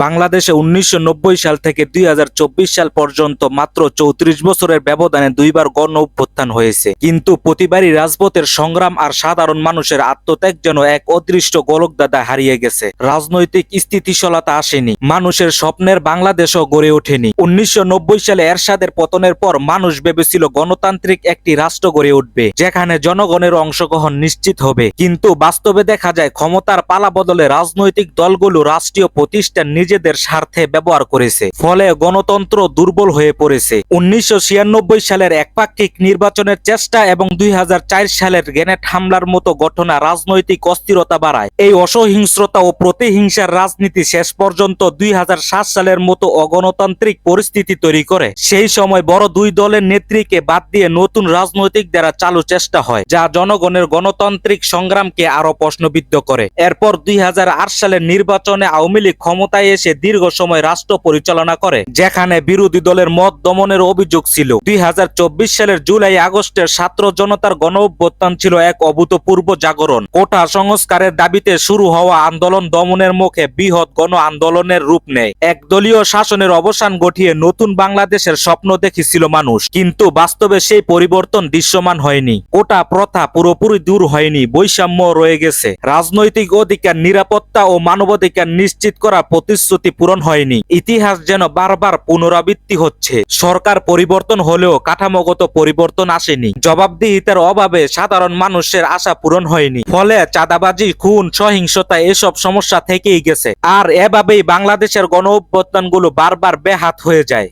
বাংলাদেশে ১৯৯০ সাল থেকে ২০২৪ সাল পর্যন্ত মাত্র ৩৪ বছরের ব্যবধানে দুইবার গণ অভ্যুত্থান হয়েছে, কিন্তু প্রতিবারই রাজপথের সংগ্রাম আর সাধারণ মানুষের আত্মত্যাগ যেন এক অদৃষ্ট গোলকধাঁধা হারিয়ে গেছে। রাজনৈতিক স্থিতিশীলতা আসেনি, মানুষের স্বপ্নের বাংলাদেশও গড়ে ওঠেনি। ১৯৯০ সালে এরশাদের পতনের পর মানুষ ভেবেছিল গণতান্ত্রিক একটি রাষ্ট্র গড়ে উঠবে, যেখানে জনগণের অংশগ্রহণ নিশ্চিত হবে। কিন্তু বাস্তবে দেখা যায় ক্ষমতার পালাবদলে রাজনৈতিক দলগুলো রাষ্ট্রীয় প্রতিষ্ঠান নিজেদের স্বার্থে ব্যবহার করেছে, ফলে গণতন্ত্র দুর্বল হয়ে পড়েছে। ১৯৯৬ সালের একপাক্ষিক নির্বাচনের চেষ্টা এবং ২০০৪ সালের গ্রেনেড হামলার মতো ঘটনা রাজনৈতিক অস্থিরতা বাড়ায়। এই অসহিংসতা ও প্রতিহিংসার রাজনীতি শেষ পর্যন্ত ২০০৭ সালের মতো অগণতান্ত্রিক পরিস্থিতি তৈরি করে। সেই সময় বড় দুই দলের নেত্রীকে বাদ দিয়ে নতুন রাজনৈতিক দ্বারা চালু চেষ্টা হয়, যা জনগণের গণতান্ত্রিক সংগ্রামকে আরো প্রশ্নবিদ্ধ করে। এরপর ২০০৮ সালের নির্বাচনে আওয়ামী লীগ ক্ষমতায় এসে দীর্ঘ সময় রাষ্ট্র পরিচালনা করে, যেখানে বিরোধী দলের মত দমনের অভিযোগ ছিল। ২০২৪ সালের জুলাই আগস্টের ছাত্র জনতার গণ অভ্যুত্থান ছিল এক অভূতপূর্ব জাগরণ। কোটা সংস্কারের দাবিতে শুরু হওয়া আন্দোলন দমনের মুখে বৃহৎ গণ আন্দোলনের রূপ নেয়। একদলীয় শাসনের অবসান ঘটিয়ে নতুন বাংলাদেশের স্বপ্ন দেখেছিল মানুষ, কিন্তু বাস্তবে সেই পরিবর্তন দৃশ্যমান হয়নি। কোটা প্রথা পুরোপুরি দূর হয়নি, বৈষম্য রয়ে গেছে। রাজনৈতিক অধিকার, নিরাপত্তা ও মানবাধিকার নিশ্চিত করা প্রতিশ্রুতি পূরণ হয়নি। ইতিহাস যেন বারবার পুনরাবৃত্তি হচ্ছে। সরকার পরিবর্তন হলেও কাঠামোগত পরিবর্তন আসেনি। জবাবদিহিতার অভাবে সাধারণ মানুষের আশা পূরণ হয়নি। ফলে চাঁদাবাজি, খুন, সহিংসতা এসব সমস্যা থেকেই গেছে। আর এভাবেই বাংলাদেশের গণ অভ্যুত্থানগুলো বারবার বেহাত হয়ে যায়।